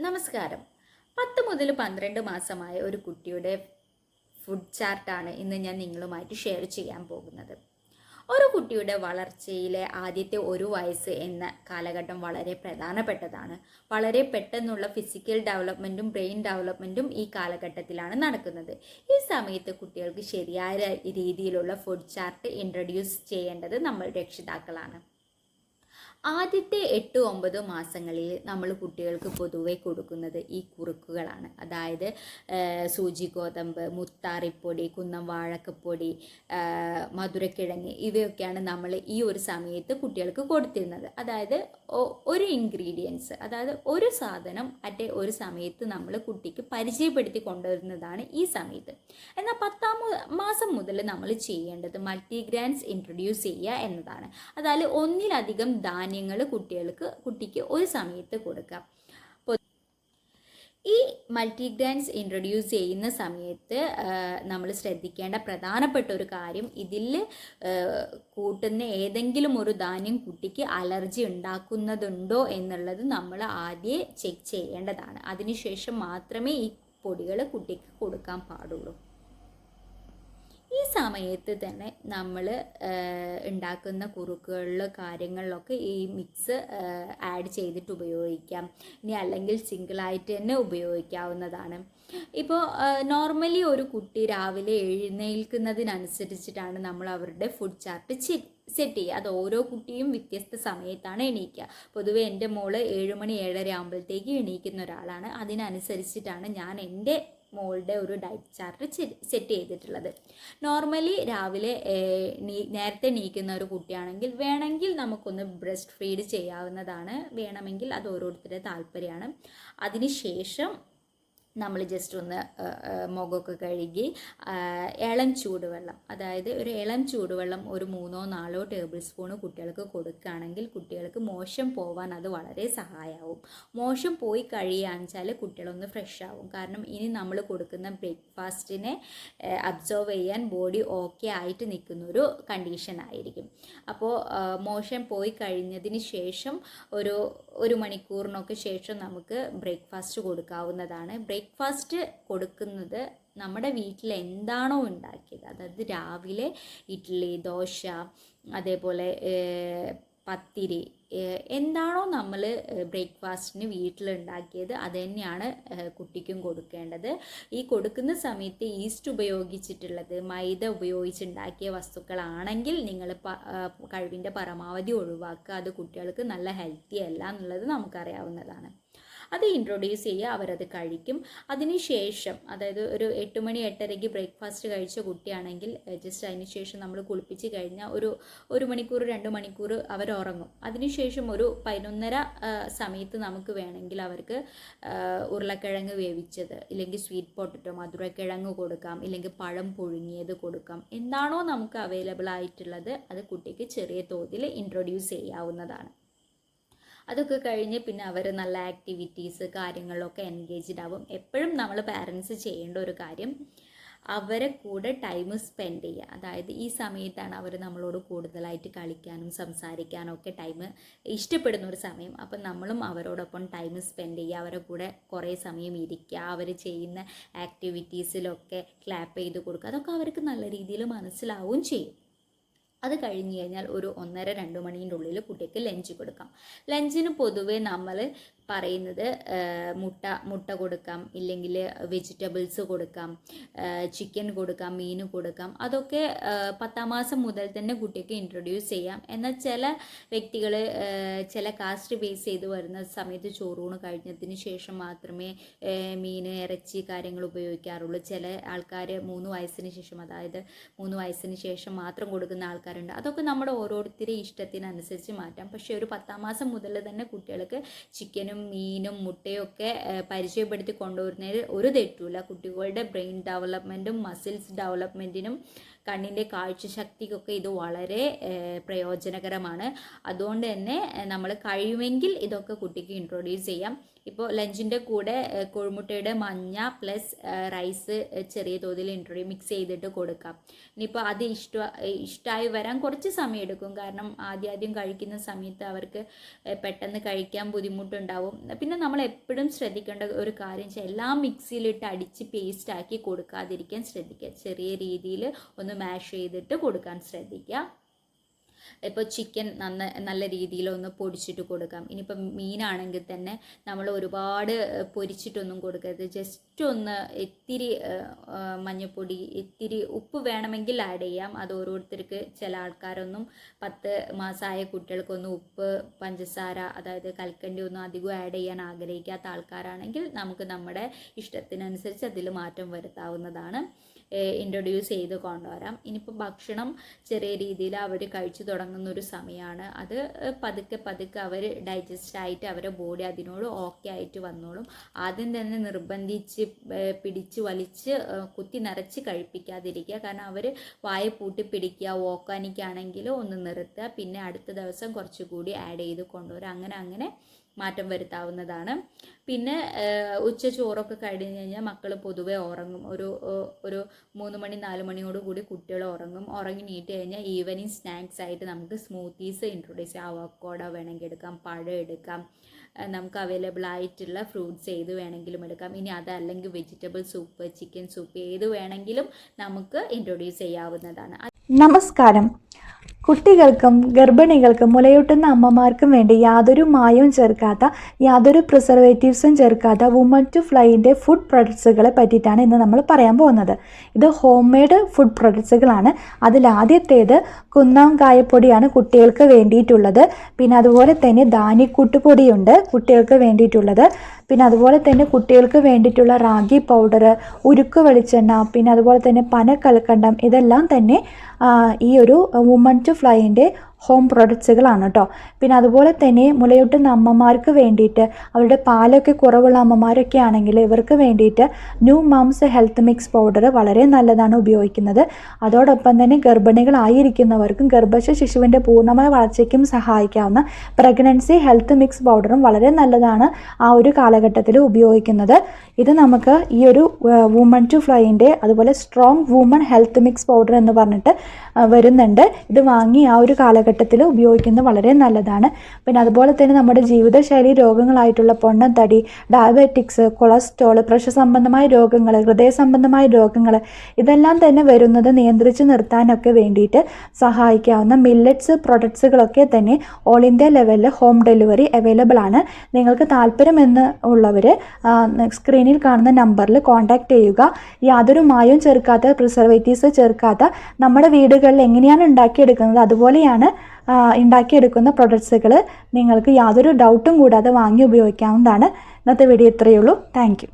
നമസ്കാരം. 10 മുതൽ 12 മാസമായ ഒരു കുട്ടിയുടെ ഫുഡ് ചാർട്ടാണ് ഇന്ന് ഞാൻ നിങ്ങളുമായിട്ട് ഷെയർ ചെയ്യാൻ പോകുന്നത്. ഒരു കുട്ടിയുടെ വളർച്ചയിലെ ആദ്യത്തെ ഒരു വയസ്സ് എന്ന കാലഘട്ടം വളരെ പ്രധാനപ്പെട്ടതാണ്. വളരെ പെട്ടെന്നുള്ള ഫിസിക്കൽ ഡെവലപ്മെൻറ്റും ബ്രെയിൻ ഡെവലപ്മെൻറ്റും ഈ കാലഘട്ടത്തിലാണ് നടക്കുന്നത്. ഈ സമയത്ത് കുട്ടികൾക്ക് ശരിയായ രീതിയിലുള്ള ഫുഡ് ചാർട്ട് ഇൻട്രൊഡ്യൂസ് ചെയ്യേണ്ടത് നമ്മൾ രക്ഷിതാക്കളാണ്. ആദ്യത്തെ 8-9 മാസങ്ങളിൽ നമ്മൾ കുട്ടികൾക്ക് പൊതുവെ കൊടുക്കുന്നത് ഈ കുറുക്കുകളാണ്. അതായത് സൂചി ഗോതമ്പ്, മുത്താറിപ്പൊടി, കുന്നം വാഴക്കപ്പൊടി, മധുരക്കിഴങ്ങ് ഇവയൊക്കെയാണ് നമ്മൾ ഈ ഒരു സമയത്ത് കുട്ടികൾക്ക് കൊടുത്തിരുന്നത്. അതായത് ഒരു ഇൻഗ്രീഡിയൻസ്, അതായത് ഒരു സാധനം ഒരു സമയത്ത് നമ്മൾ കുട്ടിക്ക് പരിചയപ്പെടുത്തി കൊണ്ടുവരുന്നതാണ് ഈ സമയത്ത്. എന്നാൽ 10-ാം മാസം മുതൽ നമ്മൾ ചെയ്യേണ്ടത് മൾട്ടിഗ്രാൻസ് ഇൻട്രൊഡ്യൂസ് ചെയ്യുക എന്നതാണ്. അതായത് ഒന്നിലധികം ധാന്യങ്ങൾ കുട്ടിക്ക് ഒരു സമയത്ത് കൊടുക്കാം. ഈ മൾട്ടിഗ്രാൻസ് ഇൻട്രൊഡ്യൂസ് ചെയ്യുന്ന സമയത്ത് നമ്മൾ ശ്രദ്ധിക്കേണ്ട പ്രധാനപ്പെട്ട ഒരു കാര്യം, ഇതിൽ കൂട്ടുന്ന ഏതെങ്കിലും ഒരു ധാന്യം കുട്ടിക്ക് അലർജി ഉണ്ടാക്കുന്നതുണ്ടോ എന്നുള്ളത് നമ്മൾ ആദ്യം ചെക്ക് ചെയ്യേണ്ടതാണ്. അതിനുശേഷം മാത്രമേ ഈ പൊടികൾ കുട്ടിക്ക് കൊടുക്കാൻ പാടുള്ളൂ. ഈ സമയത്ത് തന്നെ നമ്മൾ ഉണ്ടാക്കുന്ന കുറുക്കുകളിൽ കാര്യങ്ങളിലൊക്കെ ഈ മിക്സ് ആഡ് ചെയ്തിട്ട് ഉപയോഗിക്കാം. ഇനി അല്ലെങ്കിൽ സിംഗിളായിട്ട് തന്നെ ഉപയോഗിക്കാവുന്നതാണ്. ഇപ്പോൾ നോർമലി ഒരു കുട്ടി രാവിലെ എഴുന്നേൽക്കുന്നതിനനുസരിച്ചിട്ടാണ് നമ്മൾ അവരുടെ ഫുഡ് ചാർട്ട് സെറ്റ് ചെയ്യുക. അത് ഓരോ കുട്ടിയും വ്യത്യസ്ത സമയത്താണ് എണീക്കുക. പൊതുവെ എൻ്റെ മോള് 7 മണി 7:30 ആകുമ്പോഴത്തേക്ക് എണീക്കുന്ന ഒരാളാണ്. അതിനനുസരിച്ചിട്ടാണ് ഞാൻ എൻ്റെ മോളുടെ ഒരു ഡയറ്റ് ചാർട്ട് സെറ്റ് ചെയ്തിട്ടുള്ളത്. നോർമലി രാവിലെ നേരത്തെ എണീക്കുന്ന ഒരു കുട്ടിയാണെങ്കിൽ വേണമെങ്കിൽ നമുക്കൊന്ന് ബ്രസ്റ്റ് ഫീഡ് ചെയ്യാവുന്നതാണ്. വേണമെങ്കിൽ അത് ഓരോരുത്തരുടെ താല്പര്യമാണ്. അതിനുശേഷം നമ്മൾ ജസ്റ്റ് ഒന്ന് മുഖമൊക്കെ കഴുകി ഇളം ചൂടുവെള്ളം, അതായത് ഒരു ഇളം ചൂടുവെള്ളം ഒരു 3-4 ടേബിൾ സ്പൂണ് കുട്ടികൾക്ക് കൊടുക്കുകയാണെങ്കിൽ കുട്ടികൾക്ക് മോശം പോവാൻ അത് വളരെ സഹായമാവും. മോശം പോയി കഴിയുകയാണെന്ന് വെച്ചാൽ കുട്ടികളൊന്ന് ഫ്രഷ് ആവും. കാരണം ഇനി നമ്മൾ കൊടുക്കുന്ന ബ്രേക്ക്ഫാസ്റ്റിനെ അബ്സോർവ് ചെയ്യാൻ ബോഡി ഓക്കെ ആയിട്ട് നിൽക്കുന്ന ഒരു കണ്ടീഷൻ ആയിരിക്കും. അപ്പോൾ മോശം പോയി കഴിഞ്ഞതിന് ശേഷം ഒരു മണിക്കൂറിനൊക്കെ ശേഷം നമുക്ക് ബ്രേക്ക്ഫാസ്റ്റ് കൊടുക്കാവുന്നതാണ്. ബ്രേക്ക്ഫാസ്റ്റ് കൊടുക്കുന്നത് നമ്മുടെ വീട്ടിൽ എന്താണോ ഉണ്ടാക്കിയത്, അതായത് രാവിലെ ഇഡ്ഡലി, ദോശ, അതേപോലെ പത്തിരി, എന്താണോ നമ്മൾ ബ്രേക്ക്ഫാസ്റ്റിന് വീട്ടിലുണ്ടാക്കിയത് അത് തന്നെയാണ് കുട്ടിക്കും കൊടുക്കേണ്ടത്. ഈ കൊടുക്കുന്ന സമയത്ത് ഈസ്റ്റ് ഉപയോഗിച്ചിട്ടുള്ളത്, മൈദ ഉപയോഗിച്ചുണ്ടാക്കിയ വസ്തുക്കളാണെങ്കിൽ നിങ്ങൾ കഴിവിൻ്റെ പരമാവധി ഒഴിവാക്കുക. അത് കുട്ടികൾക്ക് നല്ല ഹെൽത്തി അല്ല എന്നുള്ളത് നമുക്കറിയാവുന്നതാണ്. അത് ഇൻട്രൊഡ്യൂസ് ചെയ്യുക, അവരത് കഴിക്കും. അതിനുശേഷം അതായത് ഒരു 8 മണി 8:30 ബ്രേക്ക്ഫാസ്റ്റ് കഴിച്ച കുട്ടിയാണെങ്കിൽ ജസ്റ്റ് അതിന് ശേഷം നമ്മൾ കുളിപ്പിച്ച് കഴിഞ്ഞാൽ ഒരു മണിക്കൂർ 2 മണിക്കൂർ അവർ ഉറങ്ങും. അതിനുശേഷം ഒരു 11:30 സമയത്ത് നമുക്ക് വേണമെങ്കിൽ അവർക്ക് ഉരുളക്കിഴങ്ങ് വേവിച്ചത്, ഇല്ലെങ്കിൽ സ്വീറ്റ് പൊട്ടറ്റോ, മധുരക്കിഴങ്ങ് കൊടുക്കാം, ഇല്ലെങ്കിൽ പഴം പുഴുങ്ങിയത് കൊടുക്കാം. എന്താണോ നമുക്ക് അവൈലബിൾ ആയിട്ടുള്ളത് അത് കുട്ടിക്ക് ചെറിയ തോതിൽ ഇൻട്രൊഡ്യൂസ് ചെയ്യാവുന്നതാണ്. അതൊക്കെ കഴിഞ്ഞ് പിന്നെ അവർ നല്ല ആക്ടിവിറ്റീസ് കാര്യങ്ങളിലൊക്കെ എൻഗേജ്ഡ് ആവും. എപ്പോഴും നമ്മൾ പാരൻസ് ചെയ്യേണ്ട ഒരു കാര്യം, അവരെ കൂടെ ടൈം സ്പെൻഡ് ചെയ്യുക. അതായത് ഈ സമയത്താണ് അവർ നമ്മളോട് കൂടുതലായിട്ട് കളിക്കാനും സംസാരിക്കാനും ഒക്കെ ടൈം ഇഷ്ടപ്പെടുന്ന ഒരു സമയം. അപ്പം നമ്മളും അവരോടൊപ്പം ടൈം സ്പെൻഡ് ചെയ്യുക, അവരെ കൂടെ കുറേ സമയം ഇരിക്കുക, അവർ ചെയ്യുന്ന ആക്ടിവിറ്റീസിലൊക്കെ ക്ലാപ്പ് ചെയ്ത് കൊടുക്കുക. അതൊക്കെ അവർക്ക് നല്ല രീതിയിൽ മനസ്സിലാവുകയും ചെയ്യും. അത് കഴിഞ്ഞ് കഴിഞ്ഞാൽ ഒരു 1:30-2 മണീൻ്റെ ഉള്ളിൽ കുട്ടിക്ക് ലഞ്ച് കൊടുക്കാം. ലഞ്ചിന് പൊതുവേ നമ്മൾ പറയുന്നത് മുട്ട കൊടുക്കാം, ഇല്ലെങ്കിൽ വെജിറ്റബിൾസ് കൊടുക്കാം, ചിക്കൻ കൊടുക്കാം, മീൻ കൊടുക്കാം. അതൊക്കെ 10-ാം മാസം മുതൽ തന്നെ കുട്ടിക്ക് ഇൻട്രൊഡ്യൂസ് ചെയ്യാം. എന്നാൽ ചില വ്യക്തികൾ ചില കാസ്റ്റ് ബേസ് ചെയ്ത് വരുന്ന സമയത്ത് ചോറൂണ് കഴിഞ്ഞതിന് ശേഷം മാത്രമേ മീൻ, ഇറച്ചി കാര്യങ്ങൾ ഉപയോഗിക്കാറുള്ളൂ. ചില ആൾക്കാർ 3 വയസ്സിന് ശേഷം, അതായത് 3 വയസ്സിന് ശേഷം മാത്രം കൊടുക്കുന്ന ആൾക്കാരുണ്ട്. അതൊക്കെ നമ്മുടെ ഓരോരുത്തരുടെ ഇഷ്ടത്തിനനുസരിച്ച് മാറ്റാം. പക്ഷേ ഒരു 10-ാം മാസം മുതൽ തന്നെ കുട്ടികൾക്ക് ചിക്കനും മീനും മുട്ടയൊക്കെ പരിചയപ്പെടുത്തി കൊണ്ടുവരുന്നതിൽ ഒരു തെറ്റുമില്ല. കുട്ടികളുടെ ബ്രെയിൻ ഡെവലപ്മെൻറ്റും മസിൽസ് ഡെവലപ്മെൻറ്റിനും കണ്ണിൻ്റെ കാഴ്ചശക്തിക്കൊക്കെ ഇത് വളരെ പ്രയോജനകരമാണ്. അതുകൊണ്ട് തന്നെ നമ്മൾ കഴിയുമെങ്കിൽ ഇതൊക്കെ കുട്ടിക്ക് ഇൻട്രൊഡ്യൂസ് ചെയ്യാം. ഇപ്പോൾ ലഞ്ചിൻ്റെ കൂടെ കോഴിമുട്ടയുടെ മഞ്ഞ പ്ലസ് റൈസ് ചെറിയ തോതിൽ മിക്സ് ചെയ്തിട്ട് കൊടുക്കാം. ഇനിയിപ്പോൾ അത് ഇഷ്ടമായി വരാൻ കുറച്ച് സമയം എടുക്കും, കാരണം ആദ്യം കഴിക്കുന്ന സമയത്ത് അവർക്ക് പെട്ടെന്ന് കഴിക്കാൻ ബുദ്ധിമുട്ടുണ്ടാവും. പിന്നെ നമ്മൾ എപ്പോഴും ശ്രദ്ധിക്കേണ്ട ഒരു കാര്യം വെച്ചാൽ എല്ലാം മിക്സിയിലിട്ട് അടിച്ച് പേസ്റ്റാക്കി കൊടുക്കാതിരിക്കാൻ ശ്രദ്ധിക്കുക. ചെറിയ രീതിയിൽ ഒന്ന് മാഷ് ചെയ്തിട്ട് കൊടുക്കാൻ ശ്രദ്ധിക്കുക. ഇപ്പോൾ ചിക്കൻ നല്ല രീതിയിൽ ഒന്ന് പൊടിച്ചിട്ട് കൊടുക്കാം. ഇനിയിപ്പം മീനാണെങ്കിൽ തന്നെ നമ്മൾ ഒരുപാട് പൊരിച്ചിട്ടൊന്നും കൊടുക്കരുത്. ജസ്റ്റ് ഒന്ന് ഇത്തിരി മഞ്ഞൾപ്പൊടി, ഇത്തിരി ഉപ്പ് വേണമെങ്കിൽ ആഡ് ചെയ്യാം. അത് ഓരോരുത്തർക്ക്, ചില ആൾക്കാരൊന്നും 10 മാസമായ കുട്ടികൾക്കൊന്നും ഉപ്പ്, പഞ്ചസാര, അതായത് കൽക്കണ്ടി ഒന്നും അധികം ആഡ് ചെയ്യാൻ ആഗ്രഹിക്കാത്ത ആൾക്കാരാണെങ്കിൽ നമുക്ക് നമ്മുടെ ഇഷ്ടത്തിനനുസരിച്ച് അതിൽ മാറ്റം വരുത്താവുന്നതാണ്. ഇൻട്രൊഡ്യൂസ് ചെയ്ത് കൊണ്ടുവരാം. ഇനിയിപ്പോൾ ഭക്ഷണം ചെറിയ രീതിയിൽ അവർ കഴിച്ചു തുടങ്ങുന്ന ഒരു സമയമാണ്. അത് പതുക്കെ അവർ ഡൈജസ്റ്റ് ആയിട്ട് അവരുടെ ബോഡി അതിനോട് ഓക്കെ ആയിട്ട് വന്നോളും. ആദ്യം തന്നെ നിർബന്ധിച്ച് പിടിച്ച് വലിച്ച് കുത്തി നിറച്ച് കഴിപ്പിക്കാതിരിക്കുക. കാരണം അവർ വായ പൂട്ടി പിടിക്കുക, ഓക്കാനിക്കാണെങ്കിൽ ഒന്ന് നിർത്തുക, പിന്നെ അടുത്ത ദിവസം കുറച്ചുകൂടി ആഡ് ചെയ്ത് കൊണ്ടുവരാം. അങ്ങനെ മാറ്റം വരുത്താവുന്നതാണ്. പിന്നെ ഉച്ച ചോറൊക്കെ കഴിഞ്ഞ് കഴിഞ്ഞാൽ മക്കൾ പൊതുവെ ഉറങ്ങും. ഒരു 3 മണി 4 മണിയോട് കൂടി കുട്ടികൾ ഉറങ്ങും. ഉറങ്ങി നീട്ട് കഴിഞ്ഞാൽ ഈവനിങ് സ്നാക്സ് ആയിട്ട് നമുക്ക് സ്മൂത്തീസ് ഇൻട്രൊഡ്യൂസ് ചെയ്യാം. അവക്കോട വേണമെങ്കിൽ എടുക്കാം, പഴം എടുക്കാം, നമുക്ക് അവൈലബിൾ ആയിട്ടുള്ള ഫ്രൂട്ട്സ് ഏത് വേണമെങ്കിലും എടുക്കാം. ഇനി അതല്ലെങ്കിൽ വെജിറ്റബിൾ സൂപ്പ്, ചിക്കൻ സൂപ്പ് ഏത് വേണമെങ്കിലും നമുക്ക് ഇൻട്രൊഡ്യൂസ് ചെയ്യാവുന്നതാണ്. നമസ്കാരം. കുട്ടികൾക്കും ഗർഭിണികൾക്കും മുലയൂട്ടുന്ന അമ്മമാർക്കും വേണ്ടി യാതൊരു മായവും ചേർക്കാത്ത, യാതൊരു പ്രിസർവേറ്റീവ്സും ചേർക്കാത്ത വുമൺ ടു ഫ്ലൈൻ്റെ ഫുഡ് പ്രൊഡക്ട്സുകളെ പറ്റിയിട്ടാണ് ഇന്ന് നമ്മൾ പറയാൻ പോകുന്നത്. ഇത് ഹോം മെയ്ഡ് ഫുഡ് പ്രൊഡക്ട്സുകളാണ്. അതിലാദ്യത്തേത് കുന്നം കായപ്പൊടിയാണ് കുട്ടികൾക്ക് വേണ്ടിയിട്ടുള്ളത്. പിന്നെ അതുപോലെ തന്നെ ധാന്യക്കൂട്ടുപൊടിയുണ്ട് കുട്ടികൾക്ക് വേണ്ടിയിട്ടുള്ളത്. പിന്നെ അതുപോലെ തന്നെ കുട്ടികൾക്ക് വേണ്ടിയിട്ടുള്ള റാഗി പൗഡർ, ഉരുക്ക് വെളിച്ചെണ്ണ, പിന്നെ അതുപോലെ തന്നെ പനക്കൽക്കണ്ടം, ഇതെല്ലാം തന്നെ ഈ ഒരു വുമൺ ടു ഫ്ലൈൻ്റെ ഹോം പ്രൊഡക്ട്സുകളാണ് കേട്ടോ. പിന്നെ അതുപോലെ തന്നെ മുലയൂട്ടുന്ന അമ്മമാർക്ക് വേണ്ടിയിട്ട്, അവരുടെ പാലൊക്കെ കുറവുള്ള അമ്മമാരൊക്കെ ആണെങ്കിൽ ഇവർക്ക് വേണ്ടിയിട്ട് new moms health mix powder വളരെ നല്ലതാണ് ഉപയോഗിക്കുന്നത്. അതോടൊപ്പം തന്നെ ഗർഭിണികളായിരിക്കുന്നവർക്കും ഗർഭസ്ഥ ശിശുവിൻ്റെ പൂർണ്ണമായ വളർച്ചയ്ക്കും സഹായിക്കാവുന്ന പ്രഗ്നൻസി ഹെൽത്ത് മിക്സ് പൗഡറും വളരെ നല്ലതാണ് ആ ഒരു കാലഘട്ടത്തിൽ ഉപയോഗിക്കുന്നത്. ഇത് നമുക്ക് ഈ ഒരു വുമൺ ടു ഫ്ലൈൻ്റെ അതുപോലെ strong woman health mix powder എന്ന് പറഞ്ഞിട്ട് വരുന്നുണ്ട്. ഇത് വാങ്ങി ആ ഒരു കാലഘട്ടത്തിൽ ഉപയോഗിക്കുന്നത് വളരെ നല്ലതാണ്. പിന്നെ അതുപോലെ തന്നെ നമ്മുടെ ജീവിതശൈലി രോഗങ്ങളായിട്ടുള്ള പൊണ്ണത്തടി, ഡയബറ്റിക്സ്, കൊളസ്ട്രോൾ, പ്രഷർ സംബന്ധമായ രോഗങ്ങൾ, ഹൃദയ സംബന്ധമായ രോഗങ്ങൾ, ഇതെല്ലാം തന്നെ വരുന്നത് നിയന്ത്രിച്ച് നിർത്താനൊക്കെ വേണ്ടിയിട്ട് സഹായിക്കാവുന്ന മില്ലറ്റ്സ് പ്രൊഡക്ട്സുകളൊക്കെ തന്നെ ഓൾ ഇന്ത്യ ലെവലിൽ ഹോം ഡെലിവറി അവൈലബിൾ ആണ്. നിങ്ങൾക്ക് താല്പര്യമെന്ന് ഉള്ളവർ സ്ക്രീനിൽ കാണുന്ന നമ്പറിൽ കോൺടാക്റ്റ് ചെയ്യുക. യാതൊരു മായവും ചേർക്കാത്ത, പ്രിസർവേറ്റീവ്സ് ചേർക്കാത്ത, നമ്മുടെ വീടുകളിൽ എങ്ങനെയാണ് ഉണ്ടാക്കിയെടുക്കുന്നത് അതുപോലെയാണ് ഉണ്ടാക്കിയെടുക്കുന്ന പ്രൊഡക്ട്സുകൾ നിങ്ങൾക്ക് യാതൊരു ഡൗട്ടും കൂടാതെ വാങ്ങി ഉപയോഗിക്കാവുന്നതാണ്. ഇന്നത്തെ വീഡിയോ ഇത്രയേ ഉള്ളൂ. Thank you.